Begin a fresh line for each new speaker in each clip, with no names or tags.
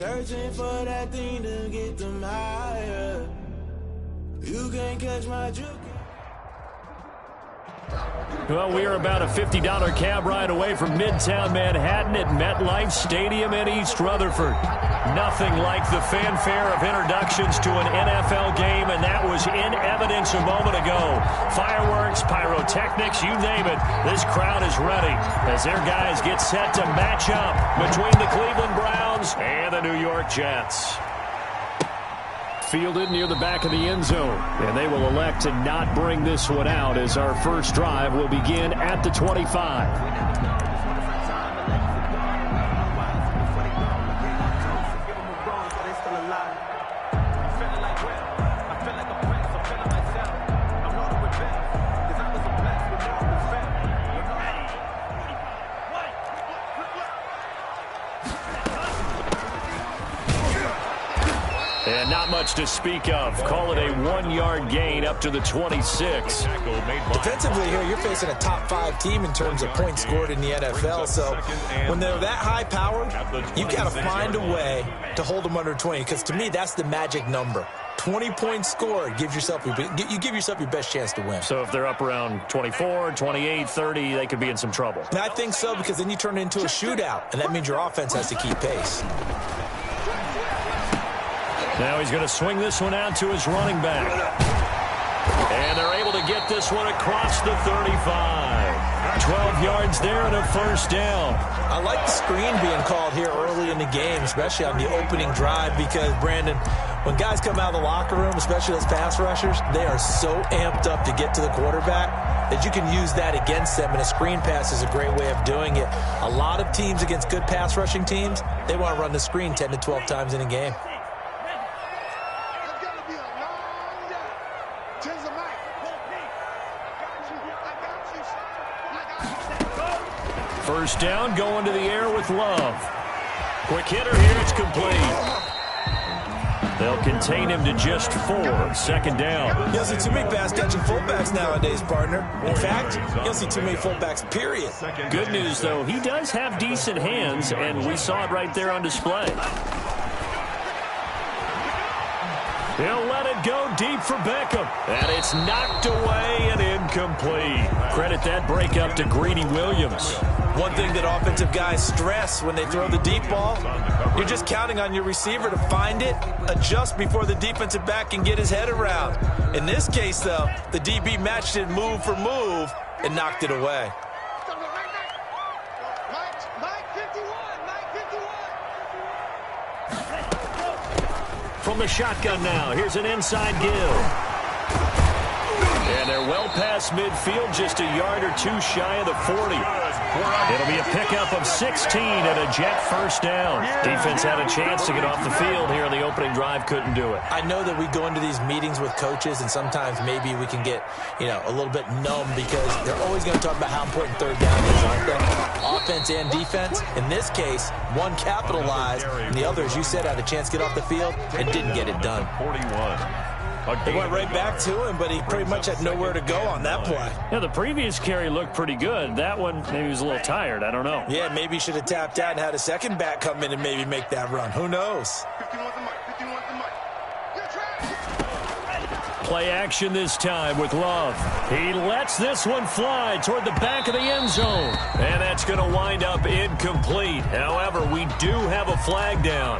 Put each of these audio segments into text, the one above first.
Searching for that thing to get them higher. You can't catch my juke.
Well, we are about a $50 cab ride away from Midtown Manhattan at MetLife Stadium in East Rutherford. Nothing like the fanfare of introductions to an NFL game, and that was in evidence a moment ago. Fireworks, pyrotechnics, you name it. This crowd is ready as their guys get set to match up between the Cleveland Browns and the New York Jets. Fielded near the back of the end zone, and they will elect to not bring this one out as our first drive will begin at the 25. And not much to speak of. Call it a 1-yard gain up to the 26.
Defensively here, you're facing a top 5 team in terms of points scored in the NFL. So when they're that high-powered, you got to find a way to hold them under 20. Because to me, that's the magic number. 20 points scored, you give yourself your best chance to win.
So if they're up around 24, 28, 30, they could be in some trouble.
And I think so, because then you turn it into a shootout, and that means your offense has to keep pace.
Now he's going to swing this one out to his running back. And they're able to get this one across the 35. 12 yards there and a first down.
I like the screen being called here early in the game, especially on the opening drive, because, Brandon, when guys come out of the locker room, especially those pass rushers, they are so amped up to get to the quarterback that you can use that against them, and a screen pass is a great way of doing it. A lot of teams against good pass rushing teams, they want to run the screen 10 to 12 times in a game.
First down, going to the air with Love. Quick hitter here, it's complete. They'll contain him to just 4. Second down.
You don't see too many pass-catching fullbacks nowadays, partner. In fact, you don't see too many fullbacks, period.
Good news, though, he does have decent hands, and we saw it right there on display. He'll let it go deep for Beckham. And it's knocked away and incomplete. Credit that breakup to Greedy Williams.
One thing that offensive guys stress when they throw the deep ball, you're just counting on your receiver to find it, adjust before the defensive back can get his head around. In this case, though, the DB matched it move for move and knocked it away.
From the shotgun now, here's an inside give. And they're well past midfield, just a yard or two shy of the 40. It'll be a pickup of 16 and a Jet first down. Defense had a chance to get off the field here on the opening drive, couldn't do it.
I know that we go into these meetings with coaches, and sometimes maybe we can get, a little bit numb because they're always going to talk about how important third down is, aren't they? Offense and defense. In this case, one capitalized, and the other, as you said, had a chance to get off the field and didn't get it done.
41.
They went right back to him, but he pretty much had nowhere to go on that play.
Yeah, the previous carry looked pretty good. That one, maybe he was a little tired. I don't know.
Yeah, maybe he should have tapped out and had a second back come in and maybe make that run. Who knows?
Play action this time with Love. He lets this one fly toward the back of the end zone. And that's going to wind up incomplete. However, we do have a flag down.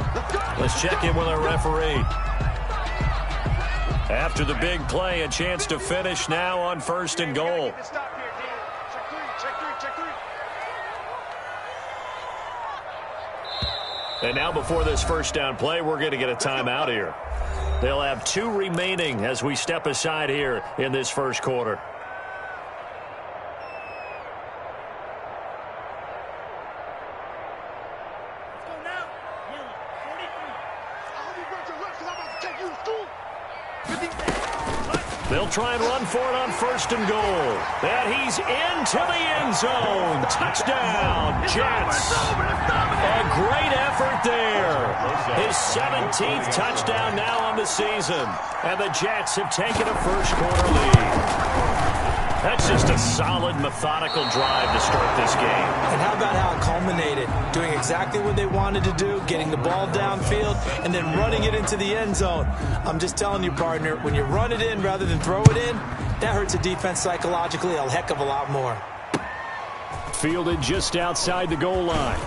Let's check in with our referee. After the big play, a chance to finish now on 1st and goal. And now before this first down play, we're going to get a timeout here. They'll have 2 remaining as we step aside here in this first quarter. They'll try and run for it on 1st and goal. And he's into the end zone. Touchdown, Jets. A great effort there. His 17th touchdown now on the season. And the Jets have taken a first quarter lead. That's just a solid, methodical drive to start this game.
And how about how it culminated? Doing exactly what they wanted to do, getting the ball downfield, and then running it into the end zone. I'm just telling you, partner, when you run it in rather than throw it in, that hurts a defense psychologically a heck of a lot more.
Fielded just outside the goal line.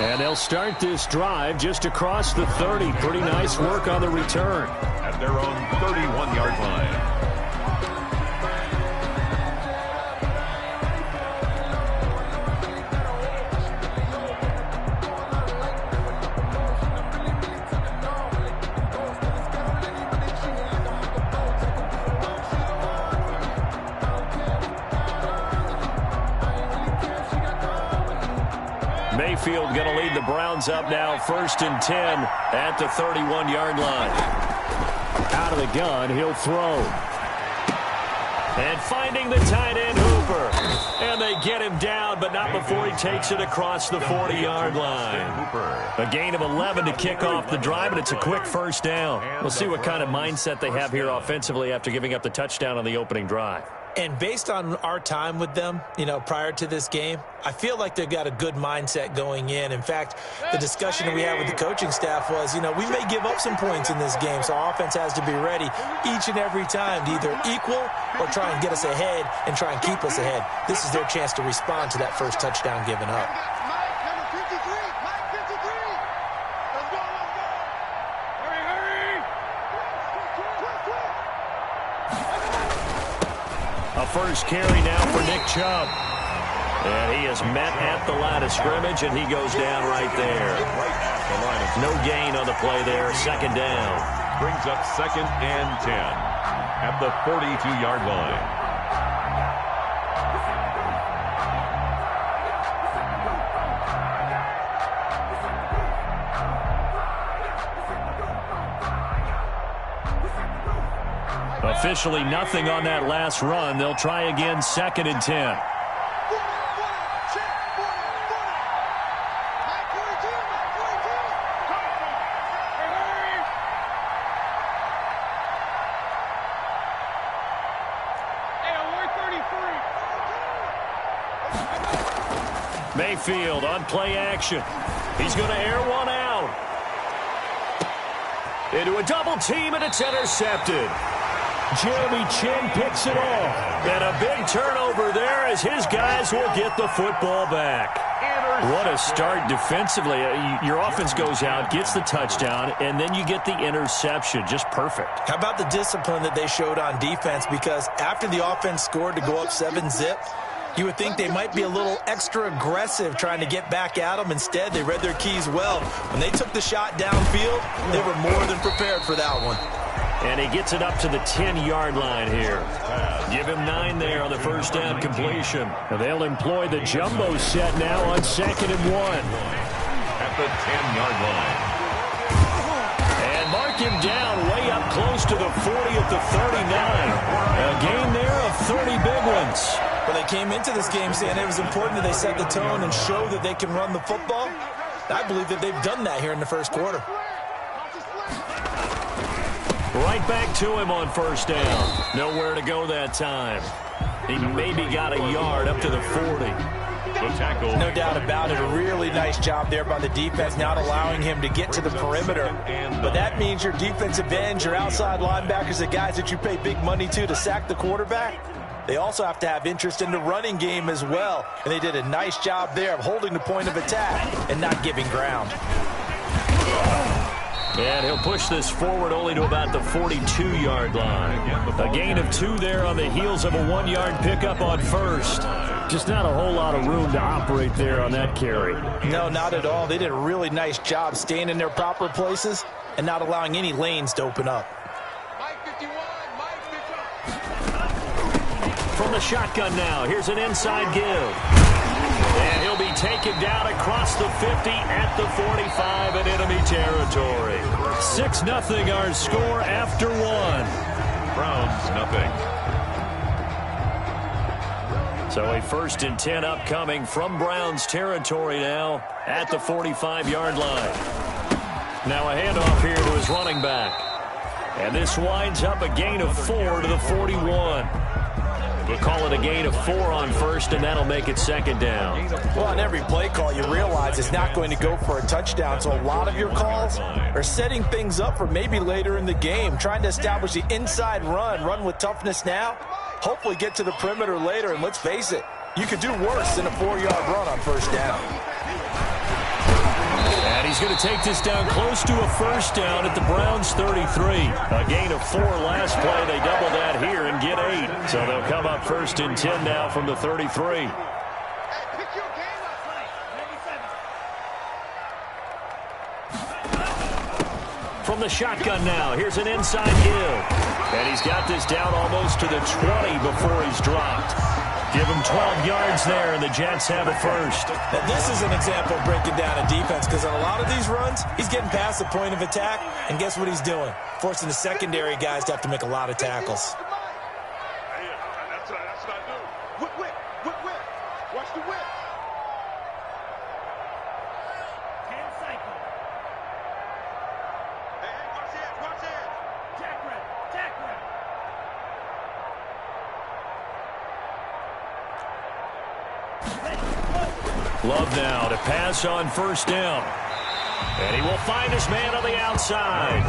And they'll start this drive just across the 30. Pretty nice work on the return.
At their own 31-yard line.
Mayfield going to lead the Browns up now, 1st and 10 at the 31-yard line. Out of the gun, he'll throw. And finding the tight end, Hooper. And they get him down, but not before he takes it across the 40-yard line. A gain of 11 to kick off the drive, and it's a quick first down. We'll see what kind of mindset they have here offensively after giving up the touchdown on the opening drive.
And based on our time with them, prior to this game, I feel like they've got a good mindset going in. In fact, the discussion that we had with the coaching staff was, we may give up some points in this game, so our offense has to be ready each and every time to either equal or try and get us ahead and try and keep us ahead. This is their chance to respond to that first touchdown given up.
First carry now for Nick Chubb. And he is met at the line of scrimmage, and he goes down right there. No gain on the play there. Second down.
Brings up 2nd and 10 at the 42-yard line.
Officially nothing on that last run. They'll try again, 2nd and 10. Mayfield on play action. He's going to air one out. Into a double team, and it's intercepted. Jeremy Chin picks it off. And a big turnover there as his guys will get the football back. What a start defensively. Your offense goes out, gets the touchdown, and then you get the interception. Just perfect.
How about the discipline that they showed on defense? Because after the offense scored to go up 7-zip, you would think they might be a little extra aggressive trying to get back at them. Instead, they read their keys well. When they took the shot downfield, they were more than prepared for that one.
And he gets it up to the 10-yard line here. Give him 9 there on the first down completion. And they'll employ the jumbo set now on 2nd and 1.
At the 10-yard line.
And mark him down way up close to the 40 at the 39. A gain there of 30 big ones.
Well, they came into this game saying it was important that they set the tone and show that they can run the football. I believe that they've done that here in the first quarter.
Right back to him on first down. Nowhere to go that time. He maybe got a yard up to the 40.
The tackle.
No doubt about it. A really nice job there by the defense, not allowing him to get to the perimeter. But that means your defensive ends, your outside linebackers, the guys that you pay big money to sack the quarterback, they also have to have interest in the running game as well. And they did a nice job there of holding the point of attack and not giving ground.
And he'll push this forward only to about the 42-yard line. A gain of 2 there on the heels of a 1-yard pickup on first. Just not a whole lot of room to operate there on that carry.
No, not at all. They did a really nice job staying in their proper places and not allowing any lanes to open up.
From the shotgun now, here's an inside give. And he'll be taken down across the 50 at the 45 in enemy territory. 6-0 our score after 1.
Browns nothing.
So a 1st and 10 upcoming from Browns territory now at the 45-yard line. Now a handoff here to his running back. And this winds up a gain of 4 to the 41. We'll call it a gain of 4 on first, and that'll make it second down.
Well, on every play call, you realize it's not going to go for a touchdown, so a lot of your calls are setting things up for maybe later in the game, trying to establish the inside run with toughness now, hopefully get to the perimeter later, and let's face it, you could do worse than a 4-yard run on first down.
And he's going to take this down close to a first down at the Browns' 33. A gain of 4 last play. They double that here and get 8. So they'll come up first and 10 now from the 33. From the shotgun now, here's an inside Hill. And he's got this down almost to the 20 before he's dropped. Give him 12 yards there, and the Jets have a first.
Now, this is an example of breaking down a defense, because on a lot of these runs, he's getting past the point of attack, and guess what he's doing? Forcing the secondary guys to have to make a lot of tackles.
That's what I do. Whip. Watch the whip. 10 cycle. Hey, watch that. Jack rep.
Love now to pass on first down. And he will find his man on the outside.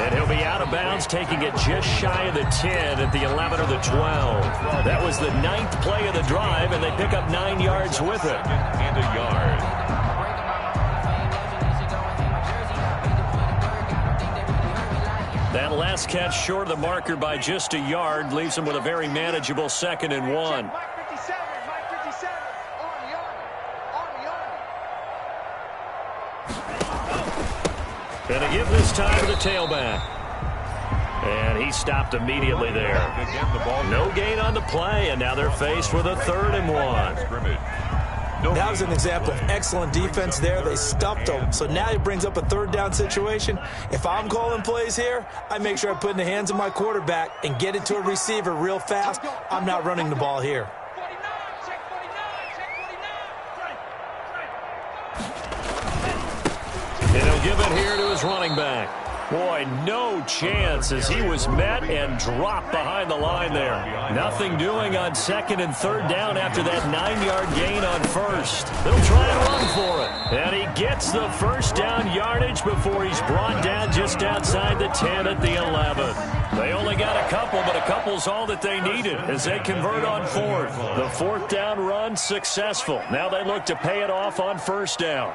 And he'll be out of bounds, taking it just shy of the 10 at the 11 or the 12. That was the 9th play of the drive, and they pick up 9 yards with it.
And a yard.
That last catch short of the marker by just a yard leaves him with a very manageable 2nd and 1. And a give this time to the tailback. And he stopped immediately there. No gain on the play, and now they're faced with a 3rd and 1.
That was an example of excellent defense there. They stuffed him. So now he brings up a 3rd down situation. If I'm calling plays here, I make sure I put it in the hands of my quarterback and get it to a receiver real fast. I'm not running the ball here.
And he'll give it here to his running back. Boy, no chance as he was met and dropped behind the line there. Nothing doing on 2nd and 3rd down after that 9-yard gain on first. They'll try and run for it. And he gets the first down yardage before he's brought down just outside the 10 at the 11. They only got a couple, but a couple's all that they needed as they convert on 4th. The 4th down run successful. Now they look to pay it off on first down.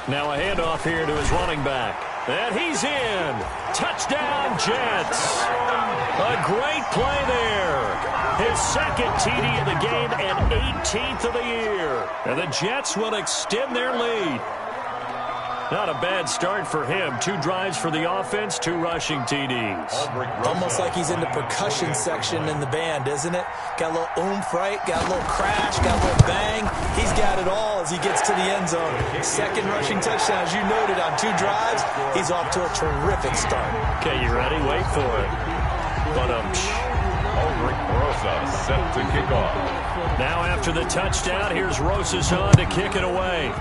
Now a handoff here to his running back. And he's in. Touchdown, Jets. A great play there. His 2nd TD of the game and 18th of the year. And the Jets will extend their lead. Not a bad start for him. 2 drives for the offense, 2 rushing TDs.
Almost like he's in the percussion section in the band, isn't it? Got a little oomph, right? Got a little crash, got a little bang. He's got it all as he gets to the end zone. 2nd rushing touchdown, as you noted, on 2 drives. He's off to a terrific start.
Okay, you ready? Wait for it. But
Rosa set to kick off.
now after the touchdown, here's Rosas on to kick it away.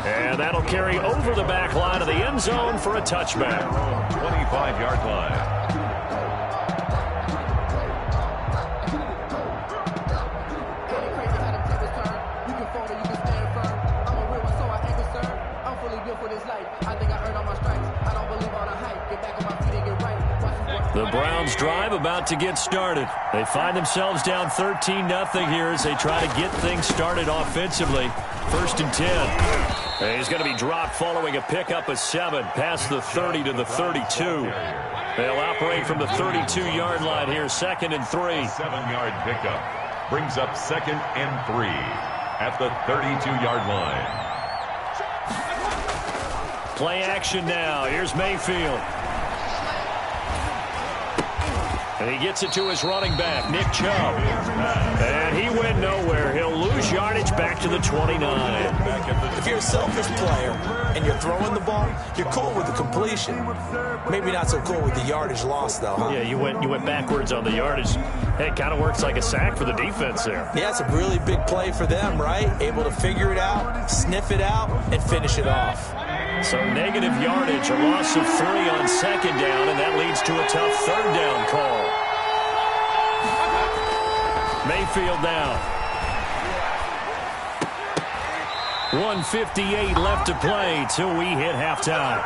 And that'll carry over the back line of the end zone for a touchback.
25-yard line.
The Browns drive about to get started. They find themselves down 13-0 here as they try to get things started offensively. 1st and 10. And he's going to be dropped following a pickup of 7 past the 30 to the 32. They'll operate from the 32-yard line here, 2nd and 3.
7-yard pickup brings up 2nd and 3 at the 32-yard line.
Play action now. Here's Mayfield. And he gets it to his running back, Nick Chubb. And he went nowhere. He'll lose yardage back to the 29.
If you're a selfish player and you're throwing the ball, you're cool with the completion. Maybe not so cool with the yardage loss, though, huh?
Yeah, you went backwards on the yardage. Hey, it kind of works like a sack for the defense there.
Yeah, it's a really big play for them, right? Able to figure it out, sniff it out, and finish it off.
So negative yardage, a loss of 3 on second down, and that leads to a tough third down call. Mayfield down. 1:58 left to play till we hit halftime.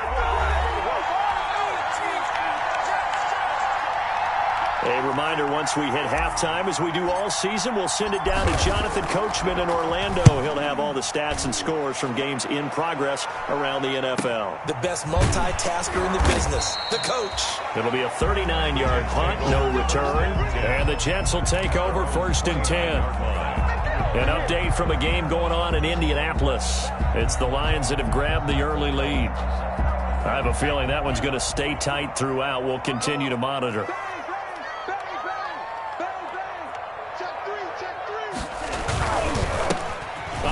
A reminder, once we hit halftime, as we do all season, we'll send it down to Jonathan Coachman in Orlando. He'll have all the stats and scores from games in progress around the NFL.
The best multitasker in the business, the coach.
It'll be a 39-yard punt, no return. And the Jets will take over 1st and 10. An update from a game going on in Indianapolis. It's the Lions that have grabbed the early lead. I have a feeling that one's going to stay tight throughout. We'll continue to monitor.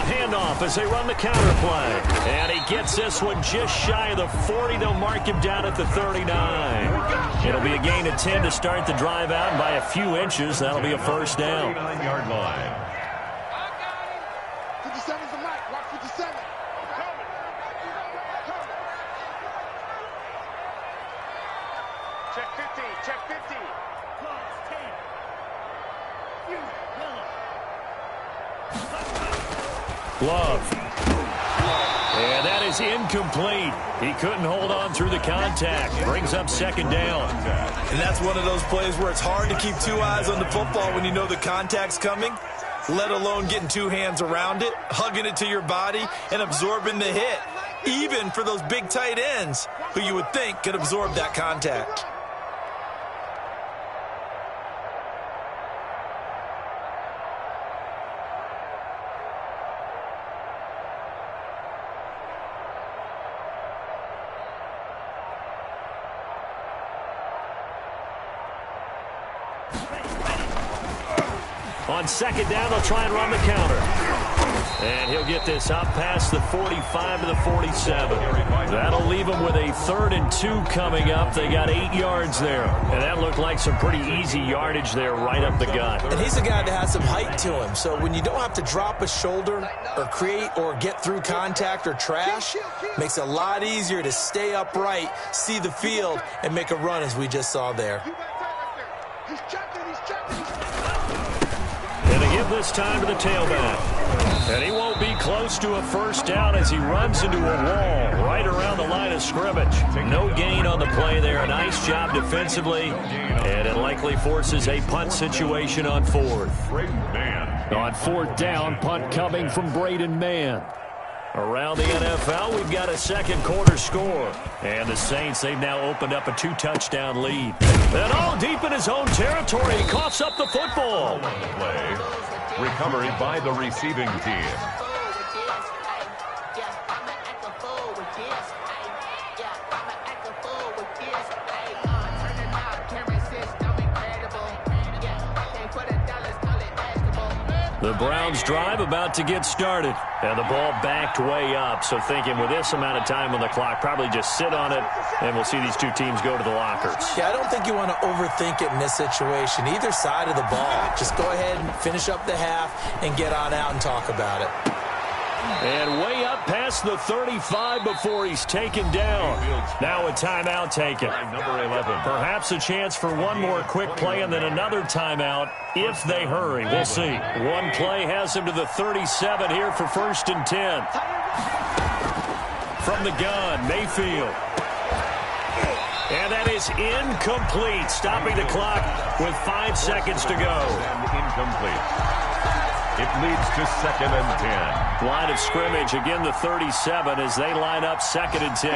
Handoff as they run the counter play. And he gets this one just shy of the 40. They'll mark him down at the 39. It'll be a gain of 10 to start the drive out, and by a few inches, that'll be a first down.
39-yard line.
57's a mic. Watch 57. Check 50. Check 50.
Love. And that is incomplete. He couldn't hold on through the contact. Brings up second down.
And that's one of those plays where it's hard to keep 2 eyes on the football when you know the contact's coming, let alone getting 2 hands around it, hugging it to your body, and absorbing the hit, even for those big tight ends who you would think could absorb that contact.
On second down, they'll try and run the counter. And he'll get this up past the 45 to the 47. That'll leave them with a 3rd and 2 coming up. They got 8 yards there. And that looked like some pretty easy yardage there right up the gut.
And he's a guy that has some height to him. So when you don't have to drop a shoulder or create or get through contact or trash, makes it a lot easier to stay upright, see the field, and make a run as we just saw there.
He's checking. He's checking.
And they give this time to the tailback. And he won't be close to a first down as he runs into a wall right around the line of scrimmage. No gain on the play there. A nice job defensively. And it likely forces a punt situation on 4th. On 4th down, punt coming from Braden Mann. Around the NFL, we've got a second quarter score. And the Saints, they've now opened up a 2-touchdown lead. And all deep in his own territory, he coughs up the football.
Play. Recovery by the receiving team.
The Browns drive about to get started. And the ball backed way up. So thinking with this amount of time on the clock, probably just sit on it, and we'll see these 2 teams go to the lockers.
Yeah, I don't think you want to overthink it in this situation. Either side of the ball. Just go ahead and finish up the half and get on out and talk about it.
And way up past the 35 before he's taken down. Now a timeout taken.
Number 11.
Perhaps a chance for one more quick play and then another timeout if they hurry. We'll see. One play has him to the 37 here for 1st and 10. From the gun, Mayfield. And that is incomplete, stopping the clock with 5 seconds to go.
Incomplete. It leads to 2nd and 10.
Line of scrimmage, again the 37 as they line up 2nd and 10.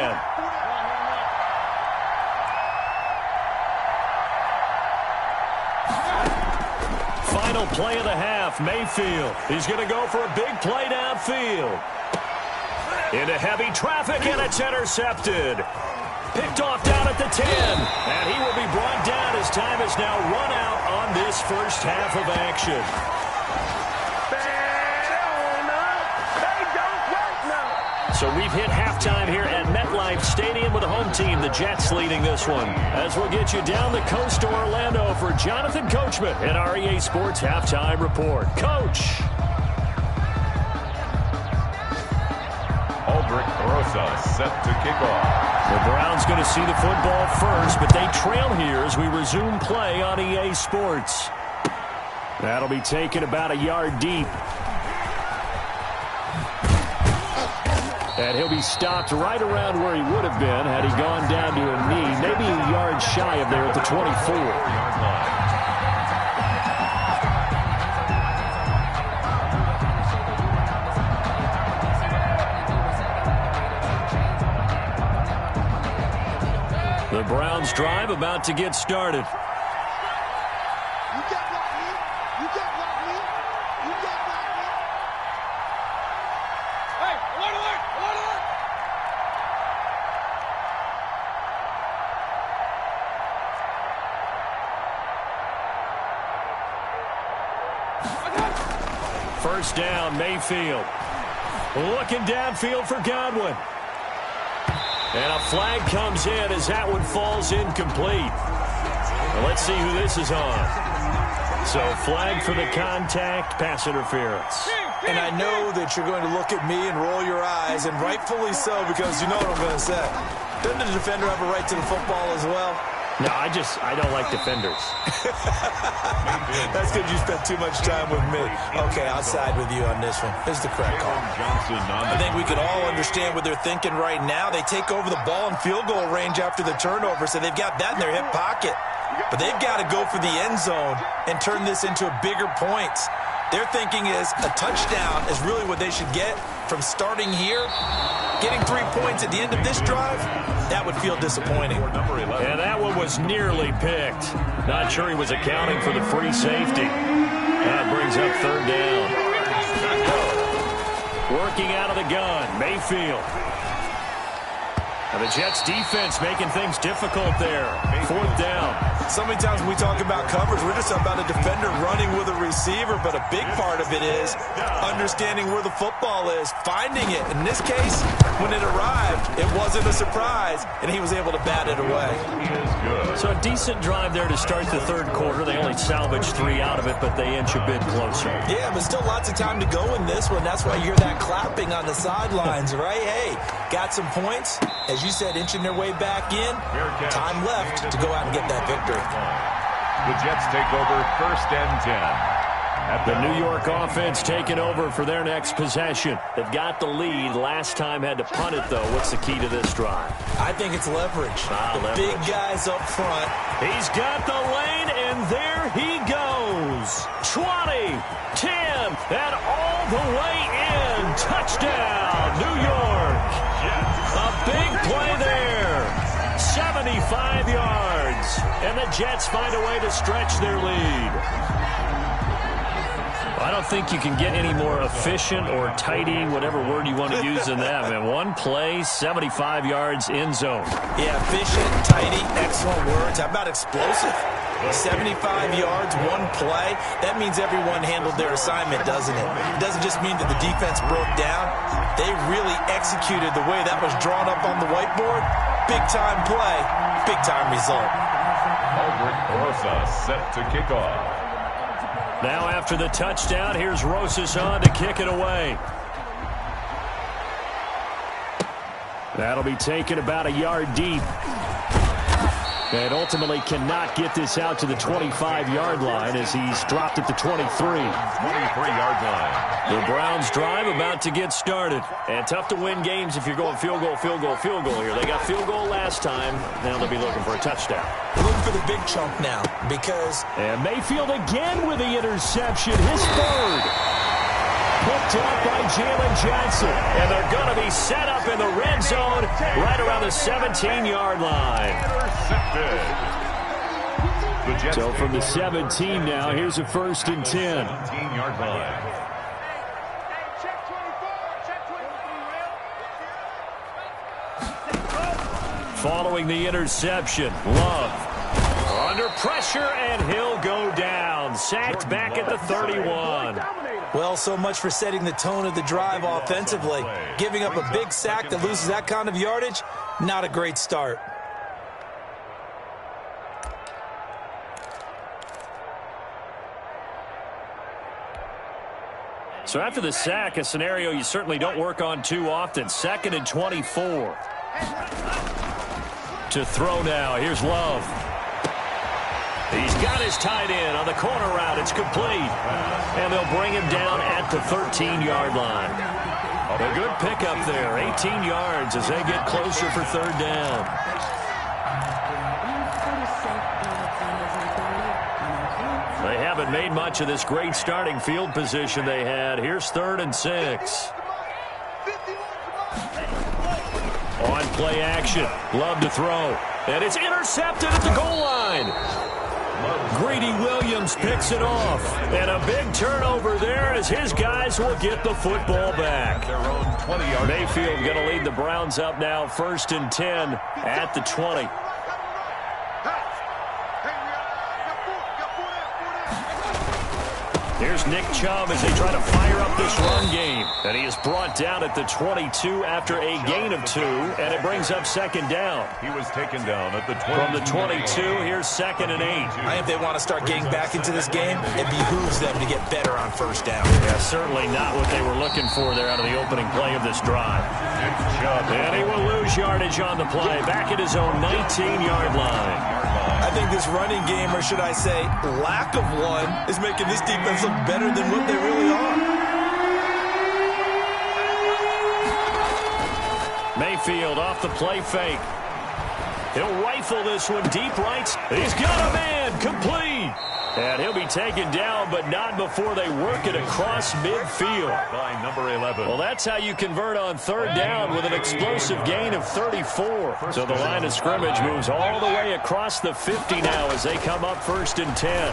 Final play of the half, Mayfield. He's going to go for a big play downfield. Into heavy traffic, and it's intercepted. Picked off down at the 10. And he will be brought down as time is now run out on this first half of action. So we've hit halftime here at MetLife Stadium with the home team, the Jets, leading this one. As we'll get you down the coast to Orlando for Jonathan Coachman in our EA Sports Halftime Report. Coach.
Aldrich Rosa set to kick off.
The Browns going to see the football first, but they trail here as we resume play on EA Sports. That'll be taken about a yard deep. And he'll be stopped right around where he would have been had he gone down to a knee, maybe a yard shy of there at the 24. The Browns drive about to get started. First down, Mayfield. Looking downfield for Godwin. And a flag comes in as that one falls incomplete. Well, let's see who this is on. So flag for the contact, pass interference.
And I know that you're going to look at me and roll your eyes, and rightfully so, because you know what I'm going to say. Doesn't the defender have a right to the football as well?
No, I don't like defenders.
That's because you spent too much time with me. Okay, I'll side with you on this one. This is the correct call. I think we could all understand what they're thinking right now. They take over the ball in field goal range after the turnover, so they've got that in their hip pocket. But they've got to go for the end zone and turn this into a bigger points. Their thinking is a touchdown is really what they should get from starting here. Getting 3 points at the end of this drive, that would feel disappointing.
And that one was nearly picked. Not sure he was accounting for the free safety. That brings up third down. Working out of the gun, Mayfield. Now the Jets defense making things difficult there. Fourth down.
So many times when we talk about coverage, we're just about a defender running with a receiver, but a big part of it is understanding where the football is, finding it. In this case, when it arrived, it wasn't a surprise, and he was able to bat it away.
So a decent drive there to start the third quarter. They only salvaged 3 out of it, but they inch a bit closer.
Yeah, but still lots of time to go in this one. That's why you hear that clapping on the sidelines, right? Hey, got some points. As you said, inching their way back in. Time left to go out and get that victory.
The Jets take over first and 10.
The New York offense taking over for their next possession. They've got the lead. Last time had to punt it, though. What's the key to this drive?
I think it's leverage.
Leverage.
Big guys up front.
He's got the lane, and there he goes. 20, 10, and all the way in. Touchdown, New York. A big play there. 75 yards. And the Jets find a way to stretch their lead. I don't think you can get any more efficient or tidy, whatever word you want to use in that. Man, one play, 75 yards in zone.
Yeah, efficient, tidy, excellent words. How about explosive? 75 yards, one play. That means everyone handled their assignment, doesn't it? It doesn't just mean that the defense broke down. They really executed the way that was drawn up on the whiteboard. Big-time play, big-time result.
Aldrich Rosa set to kick off.
Now after the touchdown, here's Rosas on to kick it away. That'll be taken about a yard deep. And ultimately cannot get this out to the 25-yard line as he's dropped at the 23.
23-yard line.
The Browns drive about to get started. And tough to win games if you're going field goal, field goal, field goal here. They got field goal last time. Now they'll be looking for a touchdown.
Looking for the big chunk now because...
And Mayfield again with the interception. His third. Picked up by Jalen Johnson. And they're going to be set up in the red zone right around the 17-yard line. So from the 17 now, here's a first and 10.
17-yard line.
Following the interception, Love under pressure, and he'll go down. Sacked back at the 31.
Well, so much for setting the tone of the drive offensively. Giving up a big sack that loses that kind of yardage, not a great start.
So after the sack, a scenario you certainly don't work on too often. 2nd and 24. To throw now. Here's Love. He's got his tight end on the corner route. It's complete. And they'll bring him down at the 13-yard line. A good pickup there. 18 yards as they get closer for 3rd down. They haven't made much of this great starting field position they had. Here's 3rd and 6. On play action. Love to throw. And it's intercepted at the goal line. Greedy Williams picks it off. And a big turnover there as his guys will get the football back. Mayfield going to lead the Browns up now 1st and 10 at the 20. Here's Nick Chubb as they try to fire up this run game. And he is brought down at the 22 after a gain of 2, and it brings up 2nd down.
He was taken down at the 22.
From the 22, here's 2nd and 8.
I think they want to start getting back into this game. It behooves them to get better on 1st down.
Yeah, certainly not what they were looking for there out of the opening play of this drive. And he will lose yardage on the play, back at his own 19-yard line.
I think this running game, or should I say lack of one, is making this defense look better than what they really are.
Mayfield off the play fake. He'll rifle this one deep right. He's got a man, complete. And he'll be taken down, but not before they work it across midfield.
By number 11.
Well, that's how you convert on 3rd down with an explosive gain of 34. So the line of scrimmage moves all the way across the 50 now as they come up 1st and 10.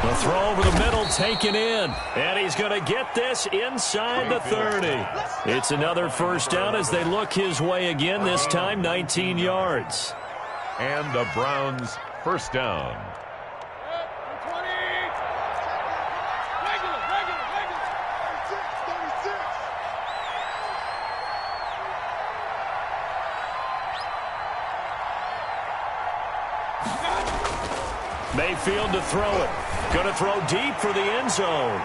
The throw over the middle taken in. And he's going to get this inside the 30. It's another 1st down as they look his way again, this time 19 yards.
And the Browns 1st down.
Mayfield to throw it. Going to throw deep for the end zone.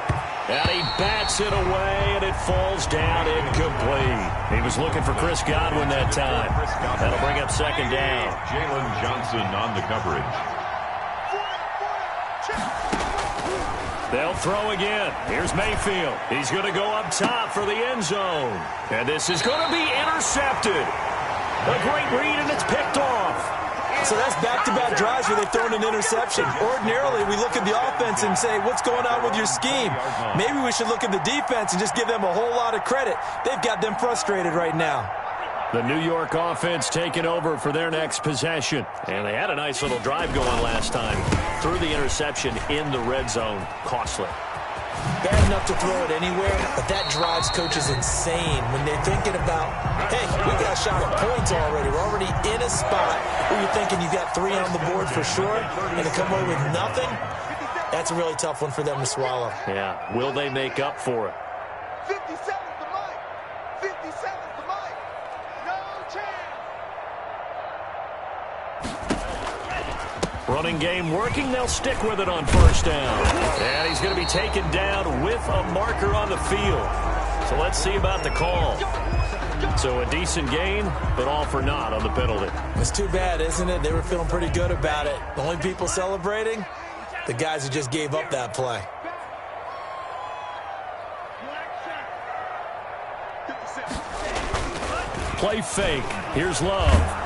And he bats it away, and it falls down incomplete. He was looking for Chris Godwin that time. That'll bring up 2nd down.
Jalen Johnson on the coverage.
They'll throw again. Here's Mayfield. He's going to go up top for the end zone. And this is going to be intercepted. A great read, and it's picked off.
So that's back-to-back drives where they've thrown an interception. Ordinarily, we look at the offense and say, what's going on with your scheme? Maybe we should look at the defense and just give them a whole lot of credit. They've got them frustrated right now.
The New York offense taking over for their next possession. And they had a nice little drive going last time. Threw the interception in the red zone. Costly.
Bad enough to throw it anywhere, but that drives coaches insane when they're thinking about, hey, we got a shot at points already. We're already in a spot where you're thinking you got 3 on the board for sure, and to come away with nothing, that's a really tough one for them to swallow.
Yeah, will they make up for it?
57's the mic. 57's the mic. No chance.
Running game working. They'll stick with it on 1st down. And he's going to be taken down with a marker on the field. So let's see about the call. So a decent gain, but all for naught on the penalty.
It's too bad, isn't it? They were feeling pretty good about it. The only people celebrating, the guys who just gave up that play.
Play fake. Here's Love.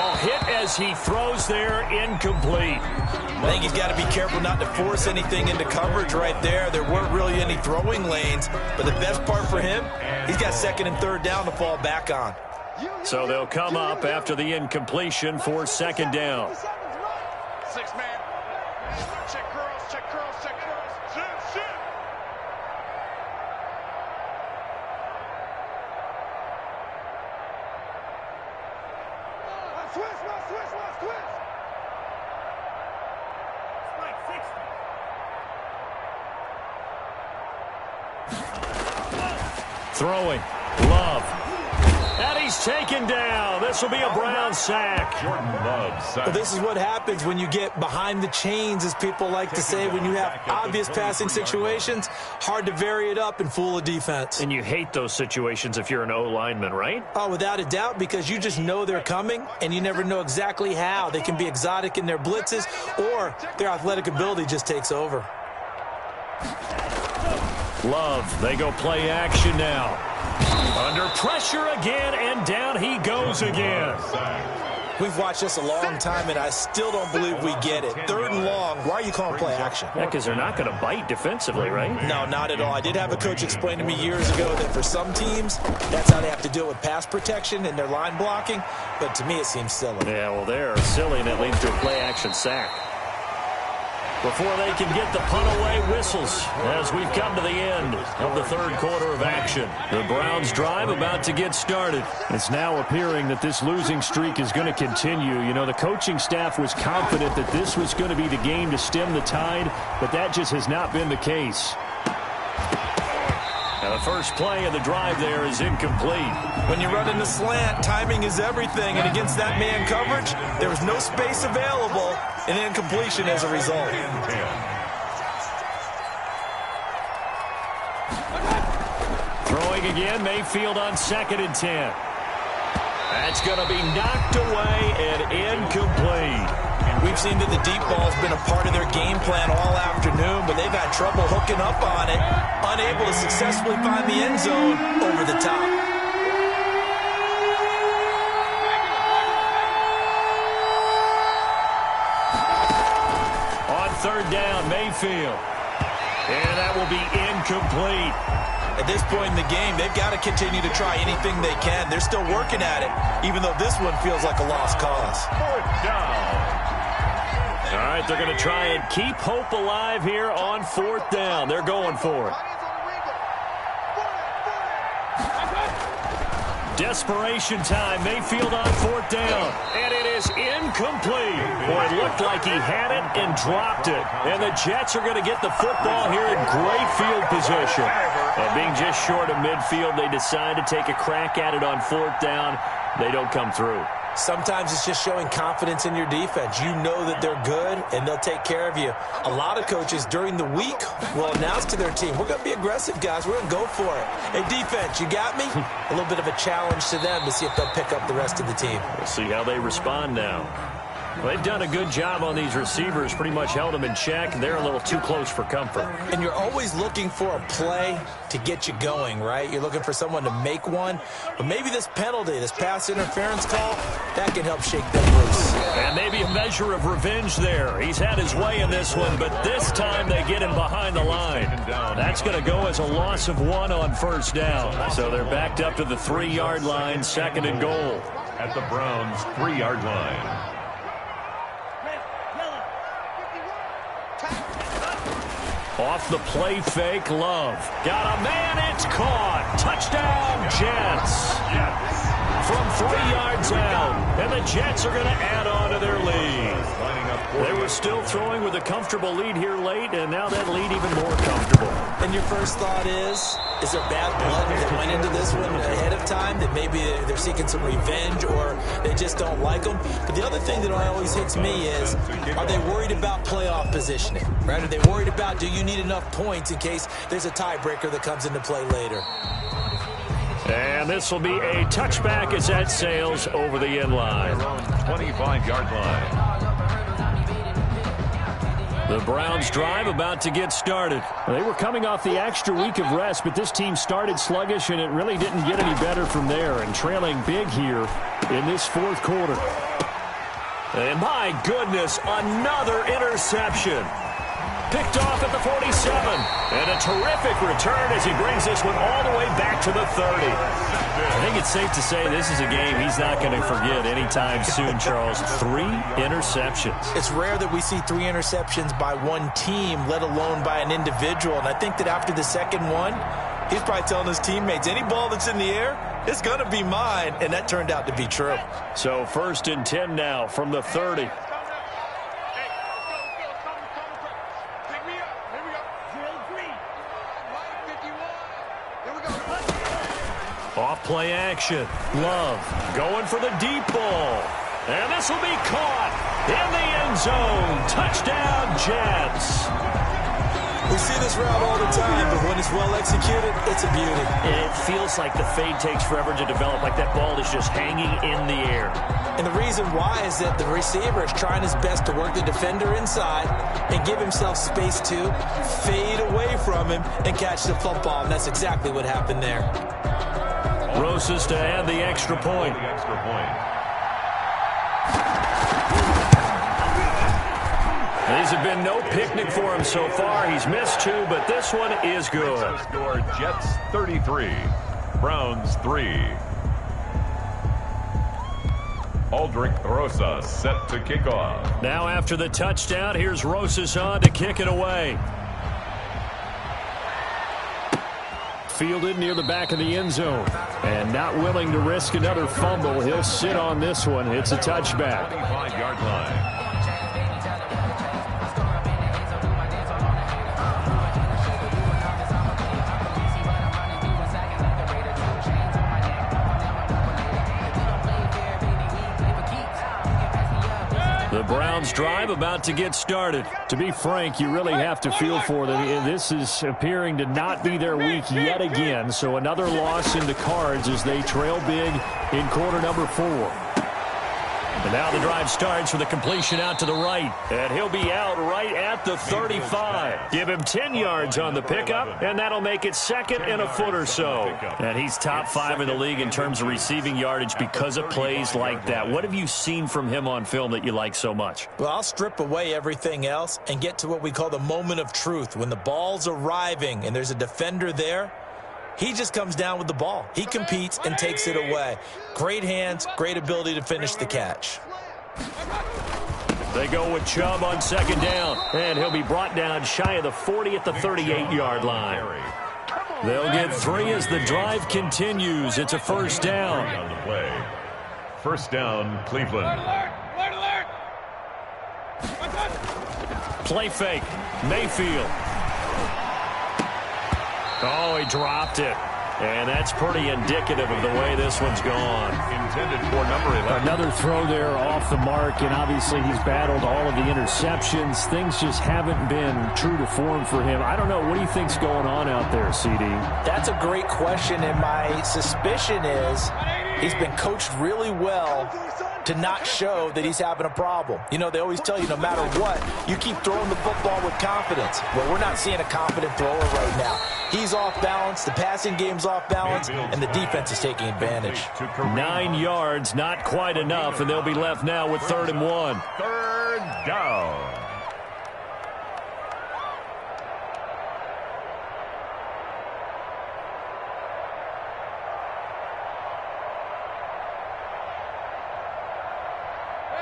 Oh, hit as he throws there, incomplete.
I think he's got to be careful not to force anything into coverage right there. There weren't really any throwing lanes, but the best part for him, he's got 2nd and 3rd down to fall back on.
So they'll come up after the incompletion for 2nd down.
6-man. Check curls, check curls, check curls. Shit. Twist. Spike 60.
Throwing. Love. And he's taken down. This will be a Brown sack.
Jordan Love sack.
Well, this is what happens when you get behind the chains, as people like to say. When you have obvious passing situations, hard to vary it up and fool a defense.
And you hate those situations if you're an O-lineman, right?
Oh, without a doubt, because you just know they're coming, and you never know exactly how. They can be exotic in their blitzes, or their athletic ability just takes over.
Love, they go play action now. Under pressure again, and down he goes again.
We've watched this a long time, and I still don't believe we get it. 3rd and long, why are you calling play action?
Yeah, because they're not going to bite defensively, right?
No, not at all. I did have a coach explain to me years ago that for some teams, that's how they have to deal with pass protection and their line blocking, but to me it seems silly.
Yeah, well, they're silly, and it leads to a play action sack. Before they can get the punt away, whistles as we've come to the end of the 3rd quarter of action. The Browns drive about to get started. It's now appearing that this losing streak is going to continue. You know, the coaching staff was confident that this was going to be the game to stem the tide, but that just has not been the case. Now, the first play of the drive there is incomplete.
When you run in the slant, timing is everything, and against that man coverage, there was no space available, and incompletion as a result.
Throwing again, Mayfield on 2nd and 10. That's going to be knocked away and incomplete.
We've seen that the deep ball has been a part of their game plan all afternoon, but they've had trouble hooking up on it, unable to successfully find the end zone over the top.
On 3rd down, Mayfield. And that will be incomplete.
At this point in the game, they've got to continue to try anything they can. They're still working at it, even though this one feels like a lost cause.
4th down.
All right, they're going to try and keep hope alive here on 4th down. They're going for it. Desperation time. Mayfield on 4th down. And it is incomplete. Boy, it looked like he had it and dropped it. And the Jets are going to get the football here in great field position. Being just short of midfield, they decide to take a crack at it on 4th down. They don't come through.
Sometimes it's just showing confidence in your defense. You know that they're good, and they'll take care of you. A lot of coaches during the week will announce to their team, we're going to be aggressive, guys. We're going to go for it. Hey, defense, you got me? A little bit of a challenge to them to see if they'll pick up the rest of the team.
We'll see how they respond now. Well, they've done a good job on these receivers, pretty much held them in check, and they're a little too close for comfort.
And you're always looking for a play to get you going, right? You're looking for someone to make one. But maybe this penalty, this pass interference call, that can help shake them loose.
And maybe a measure of revenge there. He's had his way in this one, but this time they get him behind the line. That's going to go as a loss of 1 on 1st down. So they're backed up to the 3-yard line, 2nd and goal.
At the Browns' 3-yard line.
Off the play fake, Love. Got a man, it's caught. Touchdown, Jets. From 3 yards out. And the Jets are going to add on to their lead. They were still throwing with a comfortable lead here late, and now that lead even more comfortable.
And your first thought is there bad blood that went into this one ahead of time, that maybe they're seeking some revenge or they just don't like them? But the other thing that always hits me is, are they worried about playoff positioning? Right? Are they worried about, do you need enough points in case there's a tiebreaker that comes into play later?
And this will be a touchback as that sails over the end line.
25-yard line.
The Browns drive about to get started. They were coming off the extra week of rest, but this team started sluggish, and it really didn't get any better from there, and trailing big here in this 4th quarter. And my goodness, another interception. Picked off at the 47. And a terrific return as he brings this one all the way back to the 30. I think it's safe to say this is a game he's not going to forget anytime soon, Charles. 3 interceptions.
It's rare that we see 3 interceptions by one team, let alone by an individual. And I think that after the second one, he's probably telling his teammates, any ball that's in the air, it's going to be mine. And that turned out to be true.
So 1st and 10 now from the 30. Off play action. Love going for the deep ball. And this will be caught in the end zone. Touchdown, Jets.
We see this route all the time, but when it's well executed, it's a beauty.
It feels like the fade takes forever to develop, like that ball is just hanging in the air.
And the reason why is that the receiver is trying his best to work the defender inside and give himself space to fade away from him and catch the football, and that's exactly what happened there.
Rosas to add the extra point. These have been no picnic for him so far. He's missed 2, but this one is good.
Score Jets 33, Browns 3. Aldrich Rosas set to kick off.
Now after the touchdown, here's Rosas on to kick it away. Fielded near the back of the end zone. And not willing to risk another fumble. He'll sit on this one. It's a touchback.
25-yard line.
The Browns drive about to get started. To be frank, you really have to feel for them. This is appearing to not be their week yet again. So another loss in the cards as they trail big in quarter number 4. And now the drive starts with a completion out to the right. And he'll be out right at the 35. Give him 10 yards on the pickup, and that'll make it second and a foot or so. And he's top 5 in the league in terms of receiving yardage because of plays like that. What have you seen from him on film that you like so much?
Well, I'll strip away everything else and get to what we call the moment of truth. When the ball's arriving and there's a defender there, he just comes down with the ball. He competes and takes it away. Great hands, great ability to finish the catch.
They go with Chubb on second down, and he'll be brought down shy of the 40 at the 38-yard line. They'll get 3 as the drive continues. It's a first down.
On the play. First down, Cleveland.
Play fake. Mayfield. Oh, he dropped it. And that's pretty indicative of the way this one's gone.
Intended for number 11.
Another throw there off the mark, and obviously he's battled all of the interceptions. Things just haven't been true to form for him. I don't know. What do you think's going on out there, CD?
That's a great question, and my suspicion is he's been coached really well to not show that he's having a problem. You know, they always tell you no matter what, you keep throwing the football with confidence. Well, we're not seeing a confident thrower right now. He's off balance, the passing game's off balance, and the defense is taking advantage.
9 yards, not quite enough, and they'll be left now with 3rd and 1.
Third down.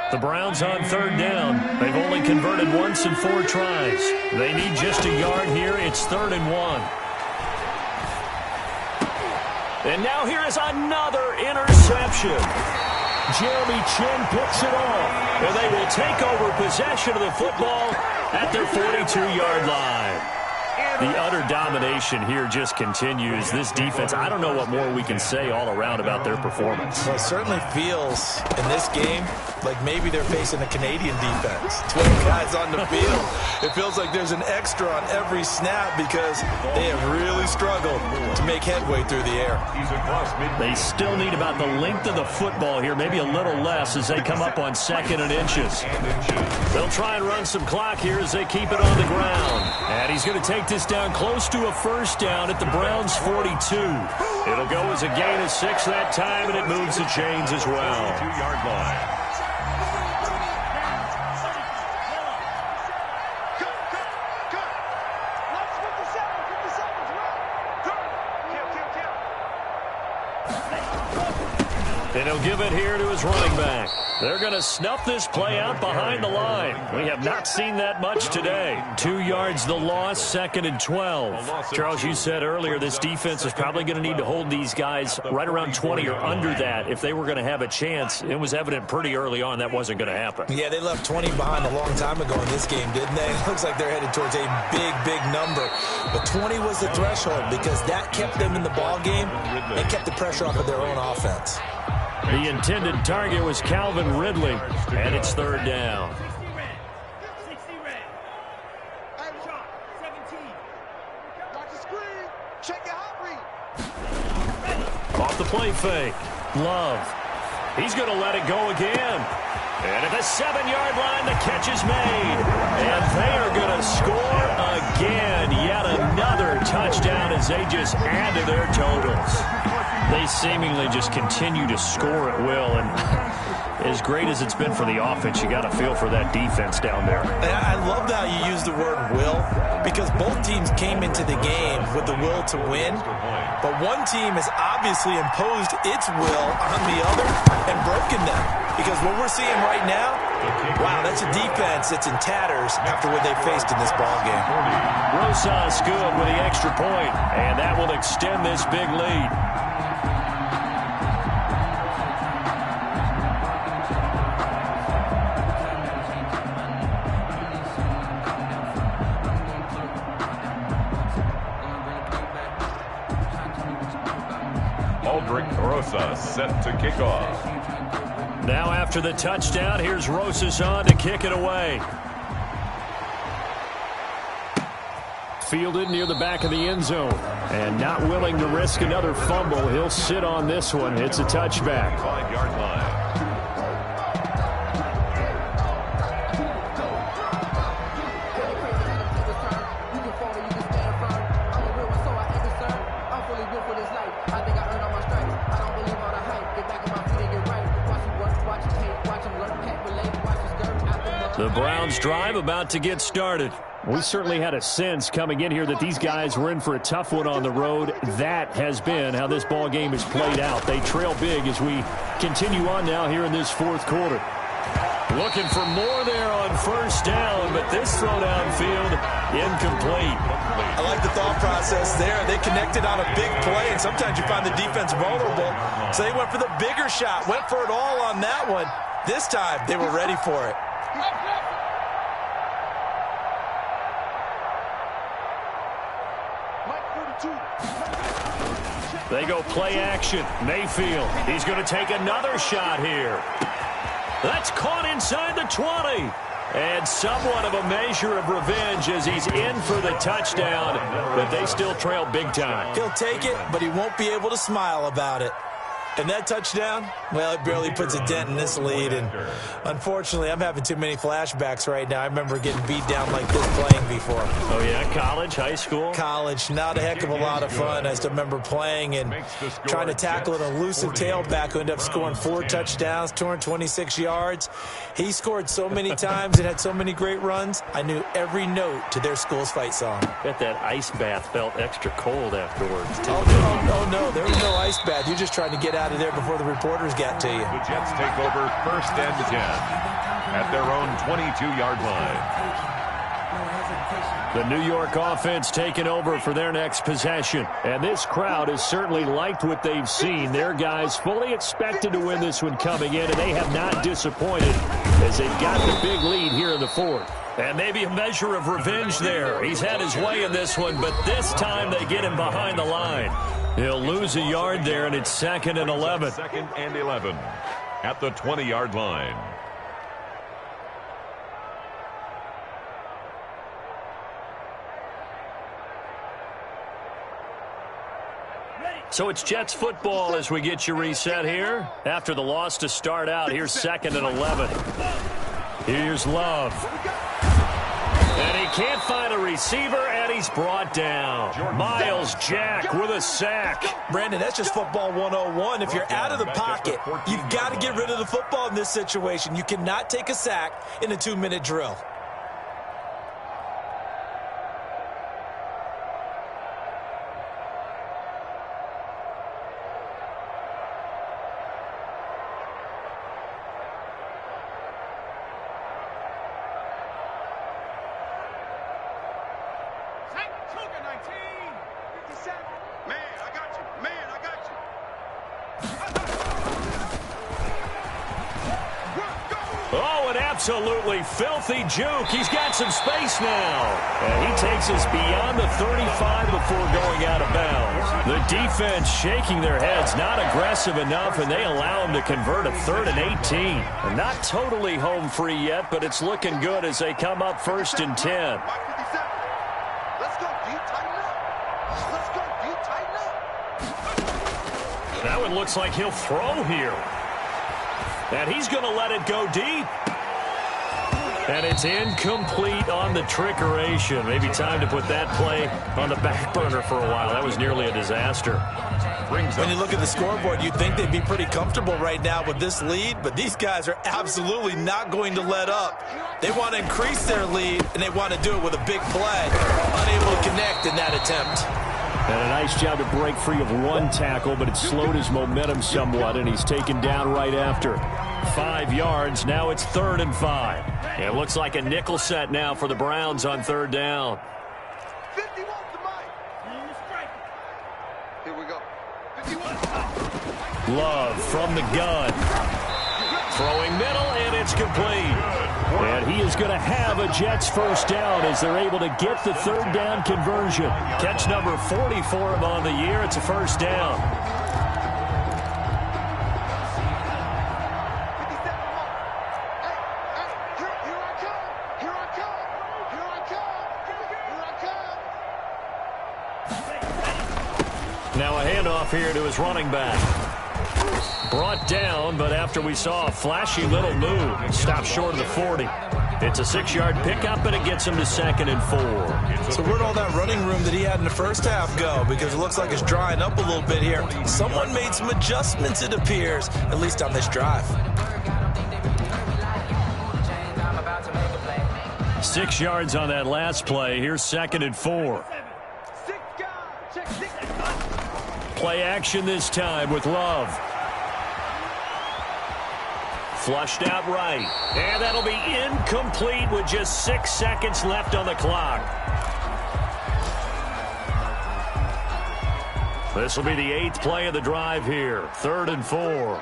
The Browns on 3rd down. They've only converted once in 4 tries. They need just a yard here. It's 3rd and 1. And now here is another interception. Jeremy Chin picks it off. And they will take over possession of the football at their 42-yard line. The utter domination here just continues. This defense, I don't know what more we can say all around about their performance.
Well, it certainly feels in this game like maybe they're facing a Canadian defense. 12 guys on the field. It feels like there's an extra on every snap because they have really struggled to make headway through the air.
They still need about the length of the football here, maybe a little less as they come up on 2nd and inches. They'll try and run some clock here as they keep it on the ground. And he's going to take this down close to a first down at the Browns' 42. It'll go as a gain of 6 that time, and it moves the chains as well.
2-yard line.
And he'll give it here to his running back. They're going to snuff this play out behind the line. We have not seen that much today. 2 yards the loss, 2nd and 12. Charles, you said earlier this defense is probably going to need to hold these guys right around 20 or under that if they were going to have a chance. It was evident pretty early on that wasn't going to happen.
Yeah, they left 20 behind a long time ago in this game, didn't they? It looks like they're headed towards a big, big number. But 20 was the threshold because that kept them in the ball game and kept the pressure off of their own offense.
The intended target was Calvin Ridley, and it's 3rd down. Off the play fake. Love. He's going to let it go again. And at the 7-yard line, the catch is made. And they are going to score again. Yet another touchdown as they just add to their totals. They seemingly just continue to score at will. And as great as it's been for the offense, you got to feel for that defense down there.
And I love how you use the word will, because both teams came into the game with the will to win. But one team has obviously imposed its will on the other and broken them. Because what we're seeing right now, wow, that's a defense that's in tatters after what they faced in this ballgame.
Rosas good with the extra point, and that will extend this big lead.
Rosas set to kick off.
Now after the touchdown, here's Rosas on to kick it away. Fielded near the back of the end zone. And not willing to risk another fumble. He'll sit on this one. It's a touchback.
5-yard line.
The Browns drive about to get started. We certainly had a sense coming in here that these guys were in for a tough one on the road. That has been how this ball game has played out. They trail big as we continue on now here in this 4th quarter. Looking for more there on 1st down, but this throw downfield incomplete.
I like the thought process there. They connected on a big play, and sometimes you find the defense vulnerable. So they went for the bigger shot, went for it all on that one. This time, they were ready for it.
They go play action. Mayfield, he's going to take another shot here. That's caught inside the 20. And somewhat of a measure of revenge as he's in for the touchdown, but they still trail big time.
He'll take it, but he won't be able to smile about it. And that touchdown, well, it barely puts a dent in this lead. And unfortunately, I'm having too many flashbacks right now. I remember getting beat down like this playing before.
Oh, yeah? College, high school?
College. Not a heck of a lot of fun. I still remember playing and trying to tackle an elusive tailback who ended up scoring 4 touchdowns, 226 yards. He scored so many times and had so many great runs, I knew every note to their school's fight song.
Bet that ice bath felt extra cold afterwards, too.
Oh, no. There was no ice bath. You're just trying to get out of there before the reporters got to you.
The Jets take over 1st and 10 at their own 22-yard line.
The New York offense taking over for their next possession. And this crowd has certainly liked what they've seen. Their guys fully expected to win this one coming in, and they have not disappointed as they've got the big lead here in the 4th. And maybe a measure of revenge there. He's had his way in this one, but this time they get him behind the line. He'll lose a yard there, and it's 2nd and 11.
2nd and 11 at the 20-yard line.
So it's Jets football as we get you reset here. After the loss to start out, here's 2nd and 11. Here's Love. And he can't find a receiver, and he's brought down. Miles Jack with a sack.
Brandon, that's just football 101. If you're out of the pocket, you've got to get rid of the football in this situation. You cannot take a sack in a 2-minute drill.
absolutely filthy juke. He's got some space now. And he takes us beyond the 35 before going out of bounds. The defense shaking their heads, not aggressive enough, and they allow him to convert a 3rd and 18. And not totally home free yet, but it's looking good as they come up 1st and 10. That one looks like he'll throw here. And he's going to let it go deep. And it's incomplete on the trickeration. Maybe time to put that play on the back burner for a while. That was nearly a disaster.
When you look at the scoreboard, you'd think they'd be pretty comfortable right now with this lead, but these guys are absolutely not going to let up. They want to increase their lead, and they want to do it with a big play. Unable to connect in that attempt.
And a nice job to break free of one tackle, but it slowed his momentum somewhat, and he's taken down right after. 5 yards. Now it's 3rd and 5. It looks like a nickel set now for the Browns on 3rd down.
51 to Mike. Here we go. 51.
Love from the gun. Throwing middle, and it's complete. And he is going to have a Jets 1st down as they're able to get the 3rd down conversion. Catch number 40 for him on the year. It's a 1st down. Now a handoff here to his running back. Brought down, but after we saw a flashy little move, stopped short of the 40. It's a 6-yard pickup, and it gets him to 2nd and 4.
So where'd all that running room that he had in the first half go? Because it looks like it's drying up a little bit here. Someone made some adjustments, it appears, at least on this drive.
6 yards on that last play. Here's 2nd and 4. Play action this time with Love. Flushed out right. And that'll be incomplete with just 6 seconds left on the clock. This will be the 8th play of the drive here. 3rd and 4.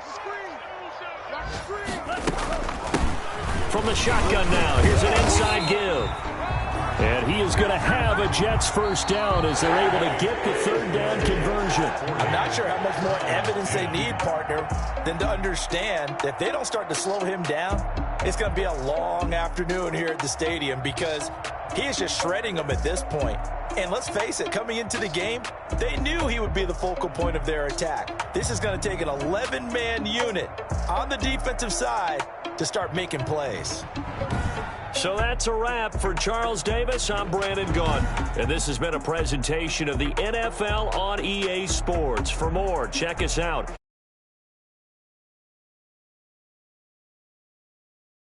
From the shotgun now. Here's an inside give. And he is going to have a Jets 1st down as they're able to get the 3rd down conversion.
I'm not sure how much more evidence they need, partner, than to understand that if they don't start to slow him down, it's going to be a long afternoon here at the stadium because he is just shredding them at this point. And let's face it, coming into the game, they knew he would be the focal point of their attack. This is going to take an 11-man unit on the defensive side to start making plays.
So that's a wrap for Charles Davis. I'm Brandon Gunn, and this has been a presentation of the NFL on EA Sports. For more, check us out.